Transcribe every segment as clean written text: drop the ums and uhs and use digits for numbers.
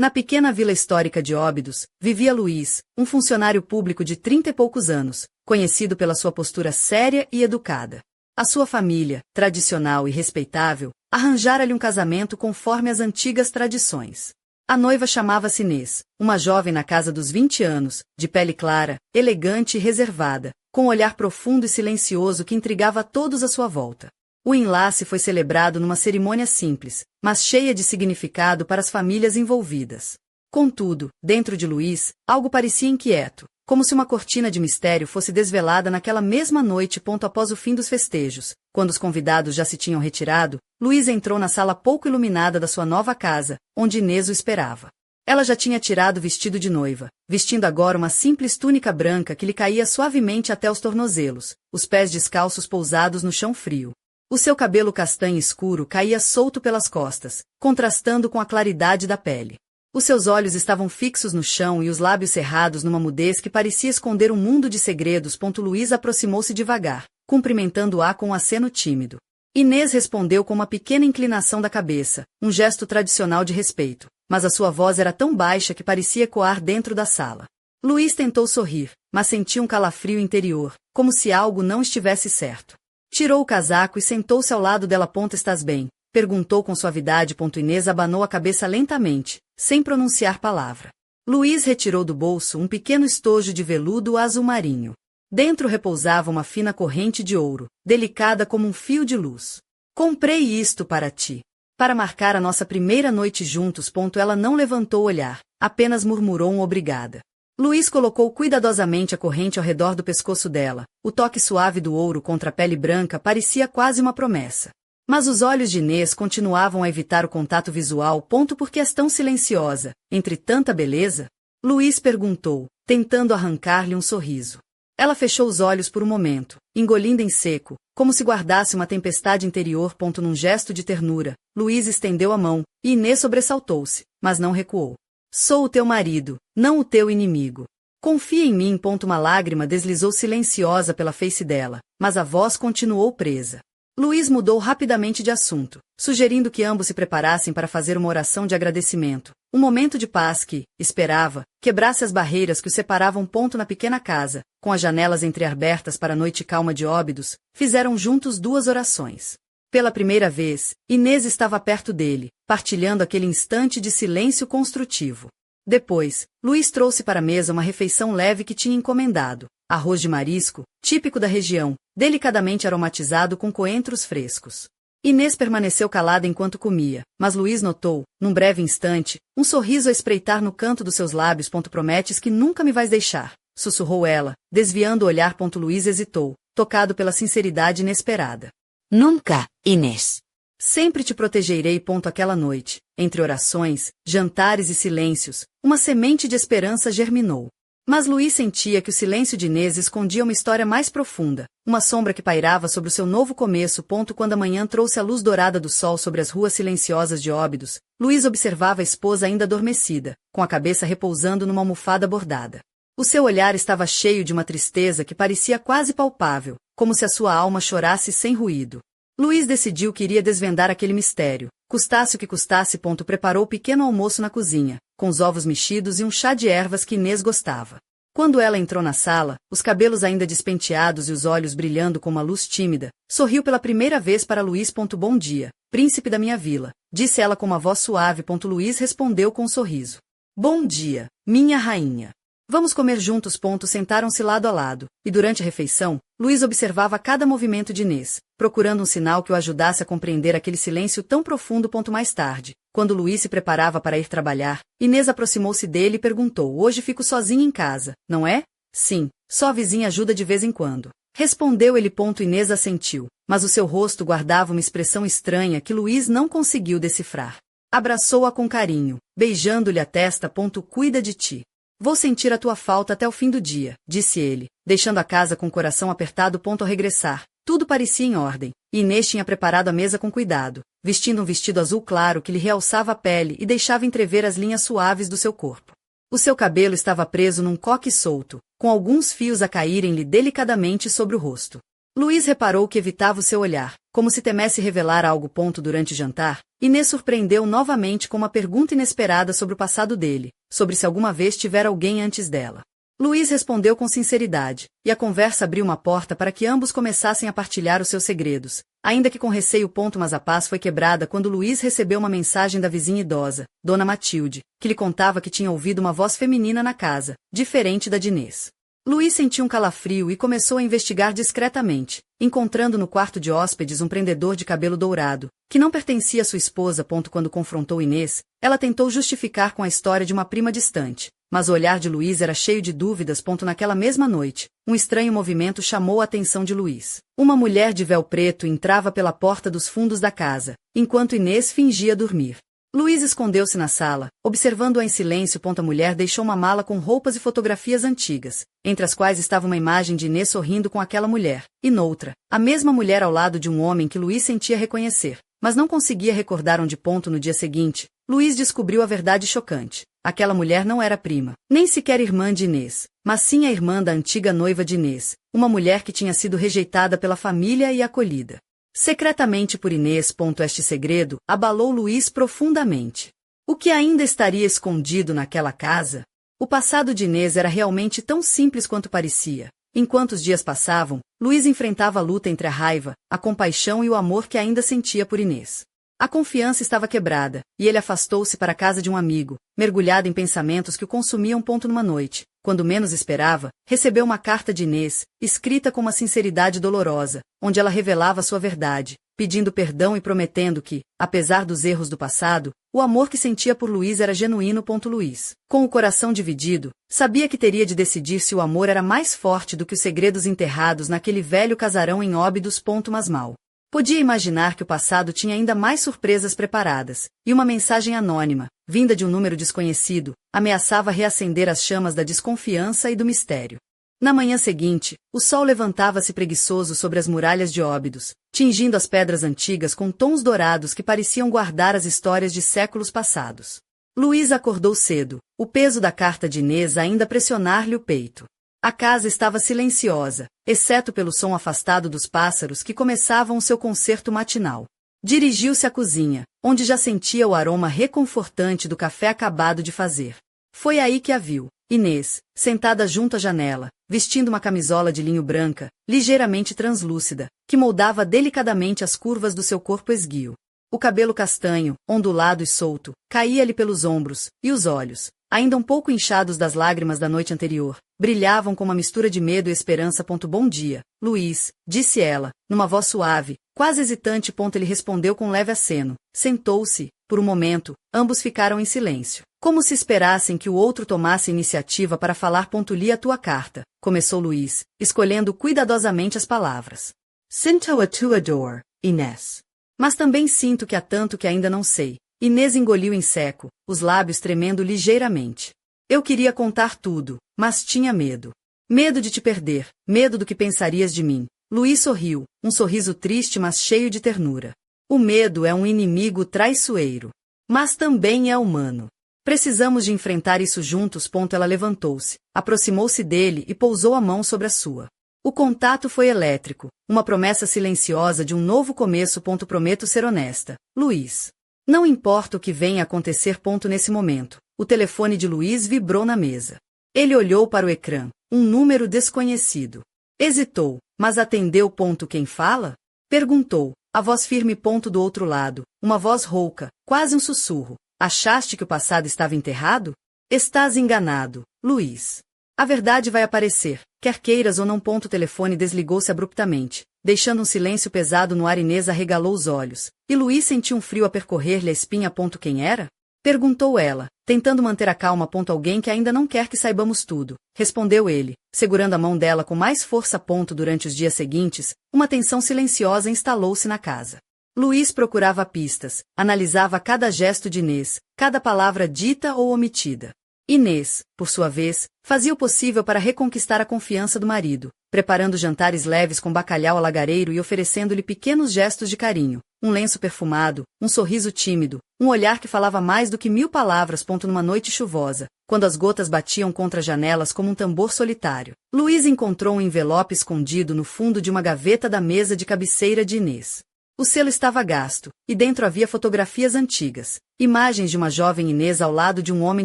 Na pequena vila histórica de Óbidos, vivia Luiz, um funcionário público de 30 e poucos anos, conhecido pela sua postura séria e educada. A sua família, tradicional e respeitável, arranjara-lhe um casamento conforme as antigas tradições. A noiva chamava-se Inês, uma jovem na casa dos 20 anos, de pele clara, elegante e reservada, com um olhar profundo e silencioso que intrigava a todos à sua volta. O enlace foi celebrado numa cerimônia simples, mas cheia de significado para as famílias envolvidas. Contudo, dentro de Luiz, algo parecia inquieto, como se uma cortina de mistério fosse desvelada naquela mesma noite após o fim dos festejos. Quando os convidados já se tinham retirado, Luiz entrou na sala pouco iluminada da sua nova casa, onde Inês o esperava. Ela já tinha tirado o vestido de noiva, vestindo agora uma simples túnica branca que lhe caía suavemente até os tornozelos, os pés descalços pousados no chão frio. O seu cabelo castanho escuro caía solto pelas costas, contrastando com a claridade da pele. Os seus olhos estavam fixos no chão e os lábios cerrados numa mudez que parecia esconder um mundo de segredos. Luiz aproximou-se devagar, cumprimentando-a com um aceno tímido. Inês respondeu com uma pequena inclinação da cabeça, um gesto tradicional de respeito, mas a sua voz era tão baixa que parecia ecoar dentro da sala. Luiz tentou sorrir, mas sentiu um calafrio interior, como se algo não estivesse certo. Tirou o casaco e sentou-se ao lado dela. Estás bem? Perguntou com suavidade. Inês abanou a cabeça lentamente, sem pronunciar palavra. Luiz retirou do bolso um pequeno estojo de veludo azul marinho. Dentro repousava uma fina corrente de ouro, delicada como um fio de luz. Comprei isto para ti. Para marcar a nossa primeira noite juntos. Ela não levantou o olhar, apenas murmurou um obrigada. Luiz colocou cuidadosamente a corrente ao redor do pescoço dela. O toque suave do ouro contra a pele branca parecia quase uma promessa. Mas os olhos de Inês continuavam a evitar o contato visual. Por que és tão silenciosa, entre tanta beleza? Luiz perguntou, tentando arrancar-lhe um sorriso. Ela fechou os olhos por um momento, engolindo em seco, como se guardasse uma tempestade interior. Num gesto de ternura, Luiz estendeu a mão, e Inês sobressaltou-se, mas não recuou. Sou o teu marido, não o teu inimigo. Confia em mim. Uma lágrima deslizou silenciosa pela face dela, mas a voz continuou presa. Luiz mudou rapidamente de assunto, sugerindo que ambos se preparassem para fazer uma oração de agradecimento. Um momento de paz que, esperava, quebrasse as barreiras que os separavam. Na pequena casa, com as janelas entreabertas para a noite calma de Óbidos, fizeram juntos duas orações. Pela primeira vez, Inês estava perto dele, partilhando aquele instante de silêncio construtivo. Depois, Luiz trouxe para a mesa uma refeição leve que tinha encomendado, arroz de marisco, típico da região, delicadamente aromatizado com coentros frescos. Inês permaneceu calada enquanto comia, mas Luiz notou, num breve instante, um sorriso a espreitar no canto dos seus lábios. Prometes que nunca me vais deixar, sussurrou ela, desviando o olhar. Luiz hesitou, tocado pela sinceridade inesperada. Nunca, Inês. Sempre te protegerei. Aquela noite, entre orações, jantares e silêncios, uma semente de esperança germinou. Mas Luiz sentia que o silêncio de Inês escondia uma história mais profunda, uma sombra que pairava sobre o seu novo começo. Quando a manhã trouxe a luz dourada do sol sobre as ruas silenciosas de Óbidos, Luiz observava a esposa ainda adormecida, com a cabeça repousando numa almofada bordada. O seu olhar estava cheio de uma tristeza que parecia quase palpável, como se a sua alma chorasse sem ruído. Luiz decidiu que iria desvendar aquele mistério, custasse o que custasse. Preparou o pequeno almoço na cozinha, com os ovos mexidos e um chá de ervas que Inês gostava. Quando ela entrou na sala, os cabelos ainda despenteados e os olhos brilhando com uma luz tímida, sorriu pela primeira vez para Luiz. Bom dia, príncipe da minha vila, disse ela com uma voz suave. Luiz respondeu com um sorriso. Bom dia, minha rainha. Vamos comer juntos. Sentaram-se lado a lado, e durante a refeição, Luiz observava cada movimento de Inês, procurando um sinal que o ajudasse a compreender aquele silêncio tão profundo. Mais tarde, quando Luiz se preparava para ir trabalhar, Inês aproximou-se dele e perguntou: hoje fico sozinha em casa, não é? Sim, só a vizinha ajuda de vez em quando. Respondeu ele. Inês assentiu, mas o seu rosto guardava uma expressão estranha que Luiz não conseguiu decifrar. Abraçou-a com carinho, beijando-lhe a testa. Cuida de ti. Vou sentir a tua falta até o fim do dia, disse ele, deixando a casa com o coração apertado. Ao regressar, tudo parecia em ordem, e Inês tinha preparado a mesa com cuidado, vestindo um vestido azul claro que lhe realçava a pele e deixava entrever as linhas suaves do seu corpo. O seu cabelo estava preso num coque solto, com alguns fios a caírem-lhe delicadamente sobre o rosto. Luiz reparou que evitava o seu olhar, como se temesse revelar algo. Durante o jantar, Inês surpreendeu novamente com uma pergunta inesperada sobre o passado dele, sobre se alguma vez tivera alguém antes dela. Luiz respondeu com sinceridade, e a conversa abriu uma porta para que ambos começassem a partilhar os seus segredos, ainda que com receio. Mas a paz foi quebrada quando Luiz recebeu uma mensagem da vizinha idosa, Dona Matilde, que lhe contava que tinha ouvido uma voz feminina na casa, diferente da de Inês. Luiz sentiu um calafrio e começou a investigar discretamente, encontrando no quarto de hóspedes um prendedor de cabelo dourado, que não pertencia à sua esposa. Quando confrontou Inês, ela tentou justificar com a história de uma prima distante, mas o olhar de Luiz era cheio de dúvidas. Naquela mesma noite, um estranho movimento chamou a atenção de Luiz. Uma mulher de véu preto entrava pela porta dos fundos da casa, enquanto Inês fingia dormir. Luiz escondeu-se na sala, observando-a em silêncio. A mulher deixou uma mala com roupas e fotografias antigas, entre as quais estava uma imagem de Inês sorrindo com aquela mulher, e noutra, a mesma mulher ao lado de um homem que Luiz sentia reconhecer, mas não conseguia recordar onde. No dia seguinte, Luiz descobriu a verdade chocante. Aquela mulher não era prima, nem sequer irmã de Inês, mas sim a irmã da antiga noiva de Inês, uma mulher que tinha sido rejeitada pela família e acolhida secretamente por Inês. Este segredo abalou Luiz profundamente. O que ainda estaria escondido naquela casa? O passado de Inês era realmente tão simples quanto parecia. Enquanto os dias passavam, Luiz enfrentava a luta entre a raiva, a compaixão e o amor que ainda sentia por Inês. A confiança estava quebrada, e ele afastou-se para a casa de um amigo, mergulhado em pensamentos que o consumiam. Numa noite, quando menos esperava, recebeu uma carta de Inês, escrita com uma sinceridade dolorosa, onde ela revelava sua verdade, pedindo perdão e prometendo que, apesar dos erros do passado, o amor que sentia por Luiz era genuíno. Luiz, com o coração dividido, sabia que teria de decidir se o amor era mais forte do que os segredos enterrados naquele velho casarão em Óbidos. Mas mal podia imaginar que o passado tinha ainda mais surpresas preparadas, e uma mensagem anônima, vinda de um número desconhecido, ameaçava reacender as chamas da desconfiança e do mistério. Na manhã seguinte, o sol levantava-se preguiçoso sobre as muralhas de Óbidos, tingindo as pedras antigas com tons dourados que pareciam guardar as histórias de séculos passados. Luiz acordou cedo, o peso da carta de Inês ainda a pressionar-lhe o peito. A casa estava silenciosa, exceto pelo som afastado dos pássaros que começavam o seu concerto matinal. Dirigiu-se à cozinha, onde já sentia o aroma reconfortante do café acabado de fazer. Foi aí que a viu, Inês, sentada junto à janela, vestindo uma camisola de linho branca, ligeiramente translúcida, que moldava delicadamente as curvas do seu corpo esguio. O cabelo castanho, ondulado e solto, caía-lhe pelos ombros, e os olhos, ainda um pouco inchados das lágrimas da noite anterior, brilhavam com uma mistura de medo e esperança. Bom dia, Luiz, disse ela, numa voz suave, quase hesitante. Ele respondeu com leve aceno, sentou-se. Por um momento, ambos ficaram em silêncio, como se esperassem que o outro tomasse iniciativa para falar. Li a tua carta, começou Luiz, escolhendo cuidadosamente as palavras. Sinto a tua dor, Inês. Mas também sinto que há tanto que ainda não sei. Inês engoliu em seco, os lábios tremendo ligeiramente. Eu queria contar tudo, mas tinha medo. Medo de te perder, medo do que pensarias de mim. Luiz sorriu, um sorriso triste mas cheio de ternura. O medo é um inimigo traiçoeiro. Mas também é humano. Precisamos de enfrentar isso juntos. Ela levantou-se, aproximou-se dele e pousou a mão sobre a sua. O contato foi elétrico, uma promessa silenciosa de um novo começo. Prometo ser honesta, Luiz. Não importa o que venha a acontecer. Nesse momento, o telefone de Luiz vibrou na mesa. Ele olhou para o ecrã, um número desconhecido. Hesitou, mas atendeu. Quem fala? Perguntou, a voz firme. Do outro lado, uma voz rouca, quase um sussurro. Achaste que o passado estava enterrado? Estás enganado, Luiz. A verdade vai aparecer, quer queiras ou não. O telefone desligou-se abruptamente, deixando um silêncio pesado no ar. Inês arregalou os olhos, e Luiz sentiu um frio a percorrer-lhe a espinha. Quem era? Perguntou ela, tentando manter a calma. Alguém que ainda não quer que saibamos tudo, respondeu ele, segurando a mão dela com mais força. Durante os dias seguintes, uma tensão silenciosa instalou-se na casa. Luiz procurava pistas, analisava cada gesto de Inês, cada palavra dita ou omitida. Inês, por sua vez, fazia o possível para reconquistar a confiança do marido, preparando jantares leves com bacalhau alagareiro e oferecendo-lhe pequenos gestos de carinho, um lenço perfumado, um sorriso tímido, um olhar que falava mais do que 1000 palavras. Numa noite chuvosa, quando as gotas batiam contra as janelas como um tambor solitário, Luiz encontrou um envelope escondido no fundo de uma gaveta da mesa de cabeceira de Inês. O selo estava gasto, e dentro havia fotografias antigas, imagens de uma jovem Inês ao lado de um homem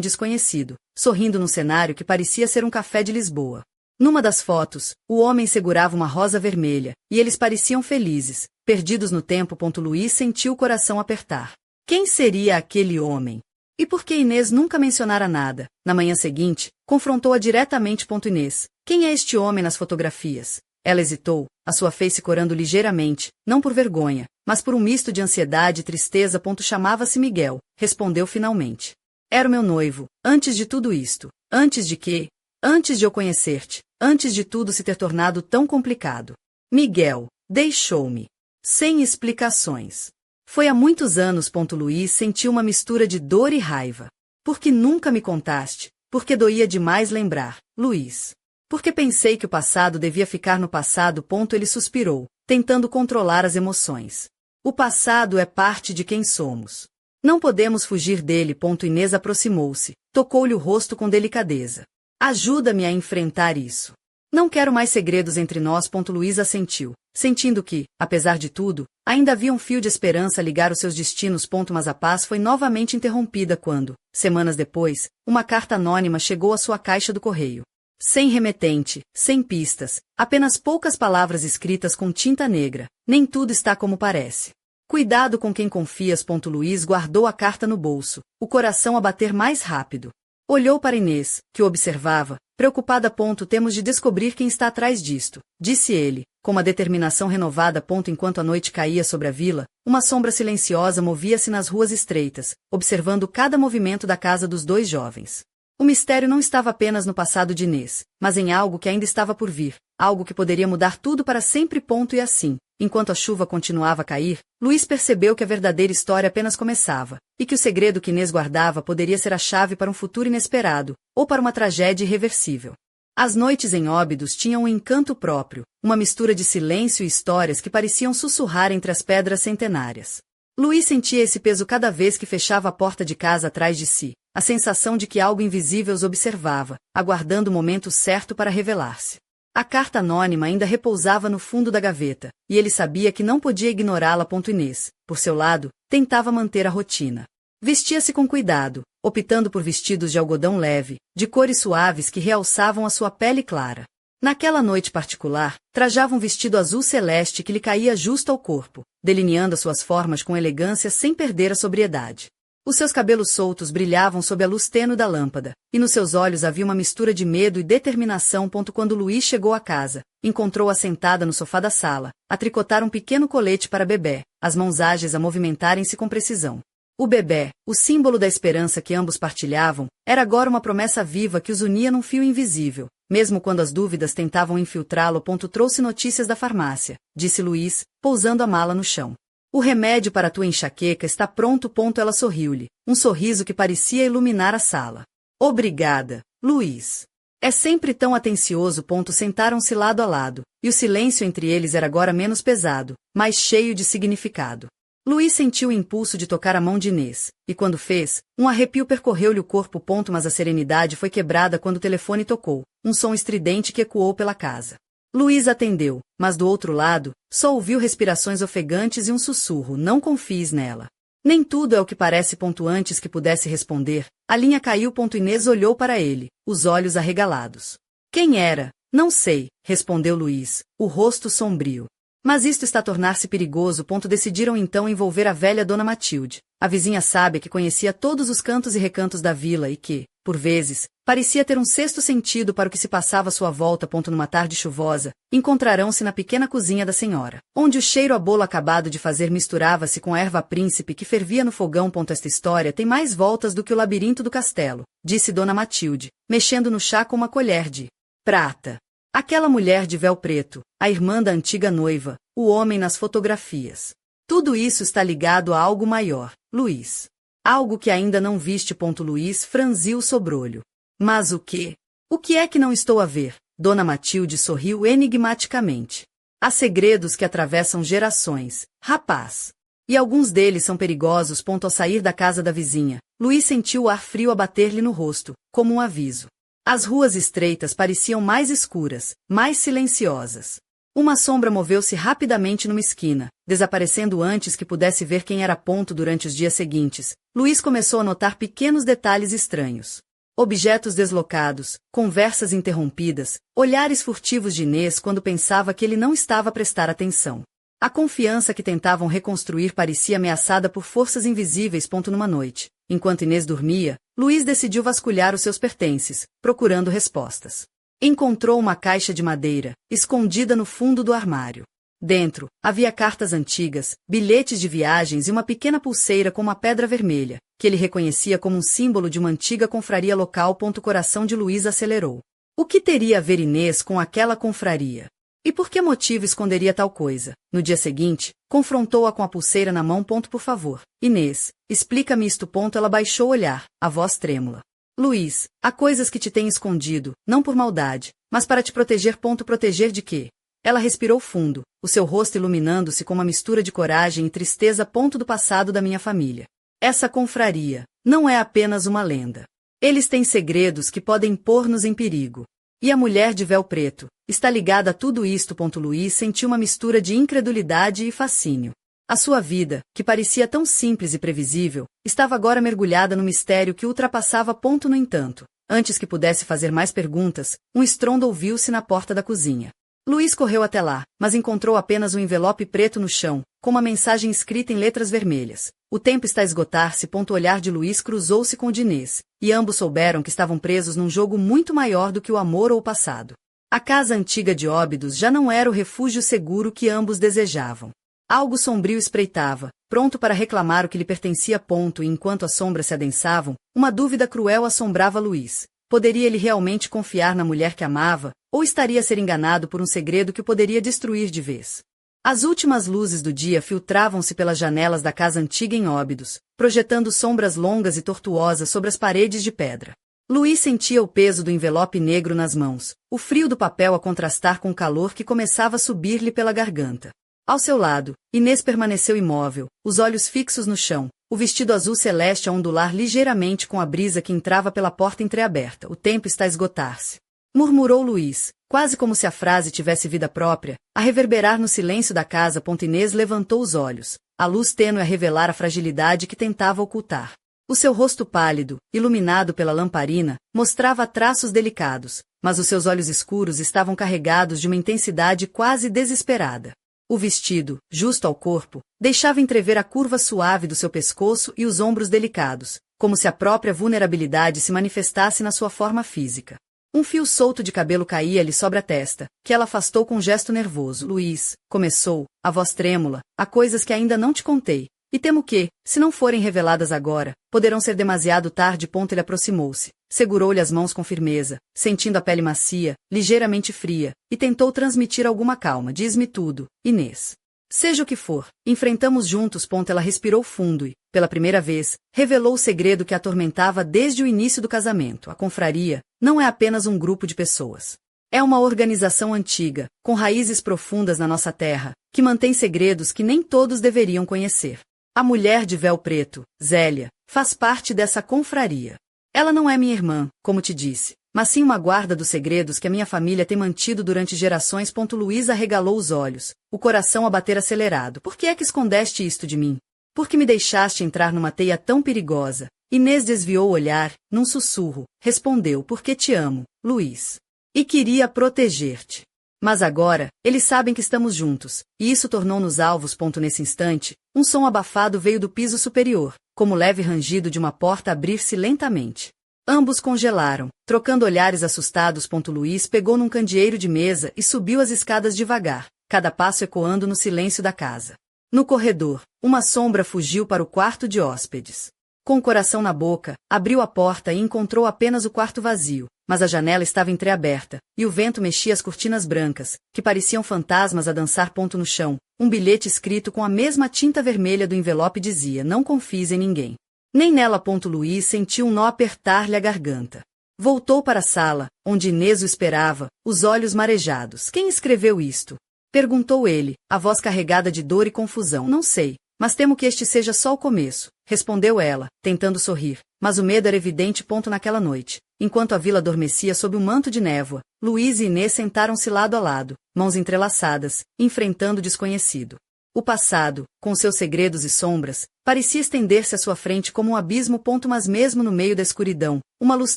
desconhecido, sorrindo num cenário que parecia ser um café de Lisboa. Numa das fotos, o homem segurava uma rosa vermelha, e eles pareciam felizes, perdidos no tempo. Luís sentiu o coração apertar. Quem seria aquele homem? E por que Inês nunca mencionara nada? Na manhã seguinte, confrontou-a diretamente. Inês, quem é este homem nas fotografias? Ela hesitou, a sua face corando ligeiramente, não por vergonha, mas por um misto de ansiedade e tristeza. Chamava-se Miguel, respondeu finalmente. Era o meu noivo, antes de tudo isto. Antes de quê? Antes de eu conhecer-te, antes de tudo se ter tornado tão complicado. Miguel, deixou-me. Sem explicações. Foi há muitos anos. Luís sentiu uma mistura de dor e raiva. Por que nunca me contaste? Porque doía demais lembrar, Luís. Porque pensei que o passado devia ficar no passado. Ele suspirou, tentando controlar as emoções. O passado é parte de quem somos. Não podemos fugir dele. Inês aproximou-se, tocou-lhe o rosto com delicadeza. Ajuda-me a enfrentar isso. Não quero mais segredos entre nós. Luís assentiu, sentindo que, apesar de tudo, ainda havia um fio de esperança a ligar os seus destinos. Mas a paz foi novamente interrompida quando, semanas depois, uma carta anônima chegou à sua caixa do correio. Sem remetente, sem pistas, apenas poucas palavras escritas com tinta negra. Nem tudo está como parece. Cuidado com quem confias. Luís guardou a carta no bolso, o coração a bater mais rápido. Olhou para Inês, que o observava, preocupada. Temos de descobrir quem está atrás disto, disse ele, com uma determinação renovada. Enquanto a noite caía sobre a vila, uma sombra silenciosa movia-se nas ruas estreitas, observando cada movimento da casa dos dois jovens. O mistério não estava apenas no passado de Inês, mas em algo que ainda estava por vir, algo que poderia mudar tudo para sempre. E assim, enquanto a chuva continuava a cair, Luís percebeu que a verdadeira história apenas começava, e que o segredo que Inês guardava poderia ser a chave para um futuro inesperado, ou para uma tragédia irreversível. As noites em Óbidos tinham um encanto próprio, uma mistura de silêncio e histórias que pareciam sussurrar entre as pedras centenárias. Luís sentia esse peso cada vez que fechava a porta de casa atrás de si, a sensação de que algo invisível os observava, aguardando o momento certo para revelar-se. A carta anônima ainda repousava no fundo da gaveta, e ele sabia que não podia ignorá-la. Inês, por seu lado, tentava manter a rotina. Vestia-se com cuidado, optando por vestidos de algodão leve, de cores suaves que realçavam a sua pele clara. Naquela noite particular, trajava um vestido azul celeste que lhe caía justo ao corpo, delineando as suas formas com elegância sem perder a sobriedade. Os seus cabelos soltos brilhavam sob a luz tênue da lâmpada, e nos seus olhos havia uma mistura de medo e determinação. Quando Luís chegou à casa, encontrou-a sentada no sofá da sala, a tricotar um pequeno colete para bebê, as mãos ágeis a movimentarem-se com precisão. O bebê, o símbolo da esperança que ambos partilhavam, era agora uma promessa viva que os unia num fio invisível. Mesmo quando as dúvidas tentavam infiltrá-lo. Trouxe notícias da farmácia, disse Luís, pousando a mala no chão. O remédio para tua enxaqueca está pronto. Ela sorriu-lhe, um sorriso que parecia iluminar a sala. Obrigada, Luís. É sempre tão atencioso. Sentaram-se lado a lado, e o silêncio entre eles era agora menos pesado, mais cheio de significado. Luís sentiu o impulso de tocar a mão de Inês, e quando fez, um arrepio percorreu-lhe o corpo. Mas a serenidade foi quebrada quando o telefone tocou, um som estridente que ecoou pela casa. Luís atendeu, mas do outro lado, só ouviu respirações ofegantes e um sussurro: não confies nela. Nem tudo é o que parece. Antes que pudesse responder, a linha caiu. Inês olhou para ele, os olhos arregalados. Quem era? Não sei, respondeu Luís, o rosto sombrio. Mas isto está a tornar-se perigoso. Decidiram então envolver a velha Dona Matilde, a vizinha sábia que conhecia todos os cantos e recantos da vila e que, por vezes, parecia ter um sexto sentido para o que se passava à sua volta. Numa tarde chuvosa, encontrarão-se na pequena cozinha da senhora, onde o cheiro a bolo acabado de fazer misturava-se com a erva príncipe que fervia no fogão. Esta história tem mais voltas do que o labirinto do castelo, disse Dona Matilde, mexendo no chá com uma colher de prata. Aquela mulher de véu preto, a irmã da antiga noiva, o homem nas fotografias. Tudo isso está ligado a algo maior, Luís. Algo que ainda não viste. Luís franziu o sobrolho. Mas o quê? O que é que não estou a ver? Dona Matilde sorriu enigmaticamente. Há segredos que atravessam gerações, rapaz. E alguns deles são perigosos. Ao sair da casa da vizinha, Luís sentiu o ar frio a bater-lhe no rosto, como um aviso. As ruas estreitas pareciam mais escuras, mais silenciosas. Uma sombra moveu-se rapidamente numa esquina, desaparecendo antes que pudesse ver quem era. Durante os dias seguintes, Luiz começou a notar pequenos detalhes estranhos. Objetos deslocados, conversas interrompidas, olhares furtivos de Inês quando pensava que ele não estava a prestar atenção. A confiança que tentavam reconstruir parecia ameaçada por forças invisíveis. Numa noite, enquanto Inês dormia, Luiz decidiu vasculhar os seus pertences, procurando respostas. Encontrou uma caixa de madeira, escondida no fundo do armário. Dentro, havia cartas antigas, bilhetes de viagens e uma pequena pulseira com uma pedra vermelha, que ele reconhecia como um símbolo de uma antiga confraria local. O coração de Luiz acelerou. O que teria a ver Inês com aquela confraria? E por que motivo esconderia tal coisa? No dia seguinte, confrontou-a com a pulseira na mão. Por favor, Inês, explica-me isto. Ela baixou o olhar, a voz trêmula. Luiz, há coisas que te tenho escondido, não por maldade, mas para te proteger. Proteger de quê? Ela respirou fundo, o seu rosto iluminando-se com uma mistura de coragem e tristeza. Do passado da minha família. Essa confraria não é apenas uma lenda. Eles têm segredos que podem pôr-nos em perigo. E a mulher de véu preto está ligada a tudo isto. Luiz sentiu uma mistura de incredulidade e fascínio. A sua vida, que parecia tão simples e previsível, estava agora mergulhada no mistério que ultrapassava. No entanto, antes que pudesse fazer mais perguntas, um estrondo ouviu-se na porta da cozinha. Luiz correu até lá, mas encontrou apenas um envelope preto no chão, com uma mensagem escrita em letras vermelhas. O tempo está a esgotar-se. O olhar de Luiz cruzou-se com o de Inês, e ambos souberam que estavam presos num jogo muito maior do que o amor ou o passado. A casa antiga de Óbidos já não era o refúgio seguro que ambos desejavam. Algo sombrio espreitava, pronto para reclamar o que lhe pertencia. E enquanto as sombras se adensavam, uma dúvida cruel assombrava Luiz. Poderia ele realmente confiar na mulher que amava, ou estaria a ser enganado por um segredo que o poderia destruir de vez? As últimas luzes do dia filtravam-se pelas janelas da casa antiga em Óbidos, projetando sombras longas e tortuosas sobre as paredes de pedra. Luiz sentia o peso do envelope negro nas mãos, o frio do papel a contrastar com o calor que começava a subir-lhe pela garganta. Ao seu lado, Inês permaneceu imóvel, os olhos fixos no chão, o vestido azul celeste a ondular ligeiramente com a brisa que entrava pela porta entreaberta. O tempo está a esgotar-se, murmurou Luiz, quase como se a frase tivesse vida própria, a reverberar no silêncio da casa. Inês levantou os olhos, a luz tênue a revelar a fragilidade que tentava ocultar. O seu rosto pálido, iluminado pela lamparina, mostrava traços delicados, mas os seus olhos escuros estavam carregados de uma intensidade quase desesperada. O vestido, justo ao corpo, deixava entrever a curva suave do seu pescoço e os ombros delicados, como se a própria vulnerabilidade se manifestasse na sua forma física. Um fio solto de cabelo caía-lhe sobre a testa, que ela afastou com um gesto nervoso. Luiz, começou, a voz trêmula, há coisas que ainda não te contei, e temo que, se não forem reveladas agora, poderão ser demasiado tarde. Ele aproximou-se, segurou-lhe as mãos com firmeza, sentindo a pele macia, ligeiramente fria, e tentou transmitir alguma calma. Diz-me tudo, Inês. Seja o que for, enfrentamos juntos. Ela respirou fundo e, pela primeira vez, revelou o segredo que a atormentava desde o início do casamento. A confraria não é apenas um grupo de pessoas. É uma organização antiga, com raízes profundas na nossa terra, que mantém segredos que nem todos deveriam conhecer. A mulher de véu preto, Zélia, faz parte dessa confraria. Ela não é minha irmã, como te disse, mas sim uma guarda dos segredos que a minha família tem mantido durante gerações. Luiz arregalou os olhos, o coração a bater acelerado. Por que é que escondeste isto de mim? Por que me deixaste entrar numa teia tão perigosa? Inês desviou o olhar, num sussurro, respondeu: porque te amo, Luiz. E queria proteger-te. Mas agora, eles sabem que estamos juntos, e isso tornou-nos alvos. Nesse instante, um som abafado veio do piso superior, como o leve rangido de uma porta abrir-se lentamente. Ambos congelaram, trocando olhares assustados. Luiz pegou num candeeiro de mesa e subiu as escadas devagar, cada passo ecoando no silêncio da casa. No corredor, uma sombra fugiu para o quarto de hóspedes. Com o coração na boca, abriu a porta e encontrou apenas o quarto vazio, mas a janela estava entreaberta, e o vento mexia as cortinas brancas, que pareciam fantasmas a dançar. No chão, um bilhete escrito com a mesma tinta vermelha do envelope dizia: não confies em ninguém. Nem nela. Luiz sentiu um nó apertar-lhe a garganta. Voltou para a sala, onde Inês o esperava, os olhos marejados. Quem escreveu isto? Perguntou ele, a voz carregada de dor e confusão. Não sei, mas temo que este seja só o começo, respondeu ela, tentando sorrir, mas o medo era evidente. Naquela noite, enquanto a vila adormecia sob um manto de névoa, Luís e Inês sentaram-se lado a lado, mãos entrelaçadas, enfrentando o desconhecido. O passado, com seus segredos e sombras, parecia estender-se à sua frente como um abismo. Mas mesmo no meio da escuridão, uma luz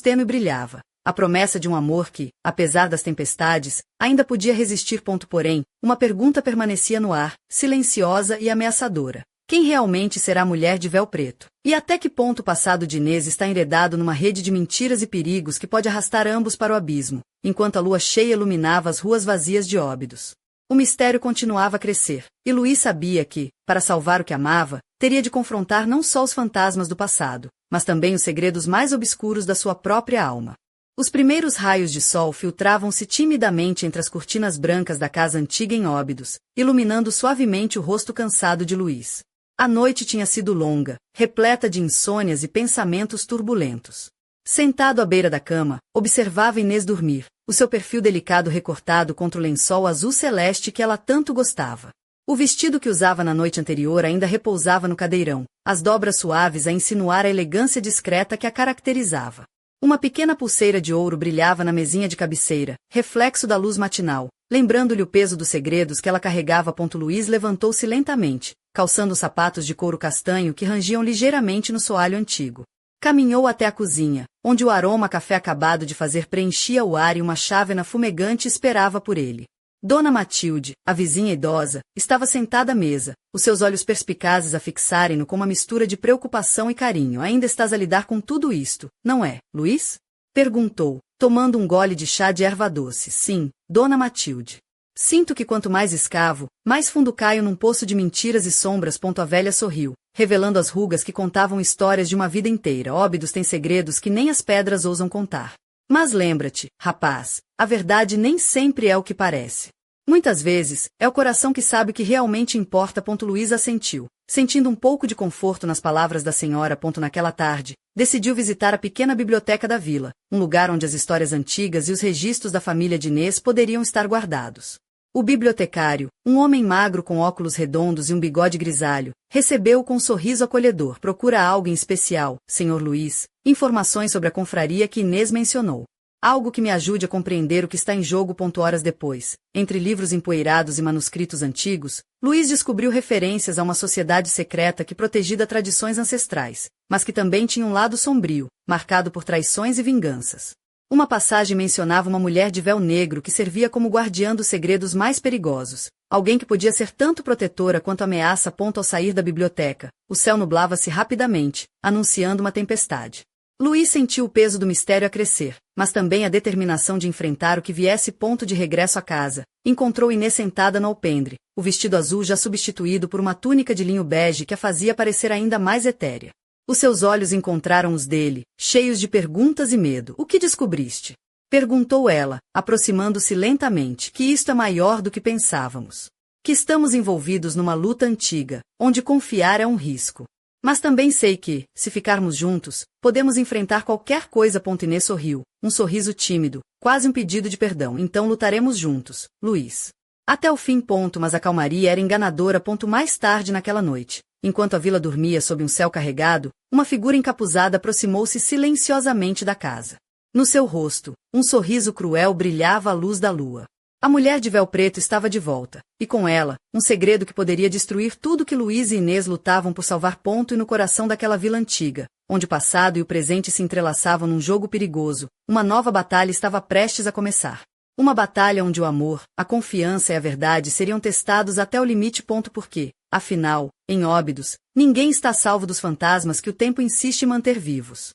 tênue brilhava. A promessa de um amor que, apesar das tempestades, ainda podia resistir. Porém, uma pergunta permanecia no ar, silenciosa e ameaçadora. Quem realmente será a mulher de véu preto? E até que ponto o passado de Inês está enredado numa rede de mentiras e perigos que pode arrastar ambos para o abismo, enquanto a lua cheia iluminava as ruas vazias de Óbidos? O mistério continuava a crescer, e Luís sabia que, para salvar o que amava, teria de confrontar não só os fantasmas do passado, mas também os segredos mais obscuros da sua própria alma. Os primeiros raios de sol filtravam-se timidamente entre as cortinas brancas da casa antiga em Óbidos, iluminando suavemente o rosto cansado de Luís. A noite tinha sido longa, repleta de insônias e pensamentos turbulentos. Sentado à beira da cama, observava Inês dormir, o seu perfil delicado recortado contra o lençol azul celeste que ela tanto gostava. O vestido que usava na noite anterior ainda repousava no cadeirão, as dobras suaves a insinuar a elegância discreta que a caracterizava. Uma pequena pulseira de ouro brilhava na mesinha de cabeceira, reflexo da luz matinal, lembrando-lhe o peso dos segredos que ela carregava. Luís levantou-se lentamente, calçando os sapatos de couro castanho que rangiam ligeiramente no soalho antigo. Caminhou até a cozinha, onde o aroma café acabado de fazer preenchia o ar e uma chávena fumegante esperava por ele. Dona Matilde, a vizinha idosa, estava sentada à mesa, os seus olhos perspicazes a fixarem-no com uma mistura de preocupação e carinho. Ainda estás a lidar com tudo isto, não é, Luís? Perguntou, tomando um gole de chá de erva doce. Sim, Dona Matilde. Sinto que quanto mais escavo, mais fundo caio num poço de mentiras e sombras. A velha sorriu, revelando as rugas que contavam histórias de uma vida inteira. Óbidos tem segredos que nem as pedras ousam contar. Mas lembra-te, rapaz, a verdade nem sempre é o que parece. Muitas vezes, é o coração que sabe o que realmente importa. Luís assentiu, sentindo um pouco de conforto nas palavras da senhora. Naquela tarde, decidiu visitar a pequena biblioteca da vila, um lugar onde as histórias antigas e os registros da família de Inês poderiam estar guardados. O bibliotecário, um homem magro com óculos redondos e um bigode grisalho, recebeu-o com um sorriso acolhedor. Procura algo em especial, Sr. Luís? Informações sobre a confraria que Inês mencionou. Algo que me ajude a compreender o que está em jogo. Horas depois, entre livros empoeirados e manuscritos antigos, Luís descobriu referências a uma sociedade secreta que protegia tradições ancestrais, mas que também tinha um lado sombrio, marcado por traições e vinganças. Uma passagem mencionava uma mulher de véu negro que servia como guardiã dos segredos mais perigosos, alguém que podia ser tanto protetora quanto ameaça. Ao sair da biblioteca, o céu nublava-se rapidamente, anunciando uma tempestade. Luís sentiu o peso do mistério a crescer, mas também a determinação de enfrentar o que viesse. De regresso à casa, encontrou Inês sentada no alpendre, o vestido azul já substituído por uma túnica de linho bege que a fazia parecer ainda mais etérea. Os seus olhos encontraram os dele, cheios de perguntas e medo. O que descobriste? Perguntou ela, aproximando-se lentamente. Que isto é maior do que pensávamos. Que estamos envolvidos numa luta antiga, onde confiar é um risco. Mas também sei que, se ficarmos juntos, podemos enfrentar qualquer coisa. Inês sorriu, um sorriso tímido, quase um pedido de perdão. Então lutaremos juntos, Luís. Até o fim. Mas a calmaria era enganadora. Mais tarde naquela noite, enquanto a vila dormia sob um céu carregado, uma figura encapuzada aproximou-se silenciosamente da casa. No seu rosto, um sorriso cruel brilhava à luz da lua. A mulher de véu preto estava de volta, e com ela, um segredo que poderia destruir tudo que Luís e Inês lutavam por salvar. E no coração daquela vila antiga, onde o passado e o presente se entrelaçavam num jogo perigoso, uma nova batalha estava prestes a começar. Uma batalha onde o amor, a confiança e a verdade seriam testados até o limite. Porque, afinal, em Óbidos, ninguém está salvo dos fantasmas que o tempo insiste em manter vivos.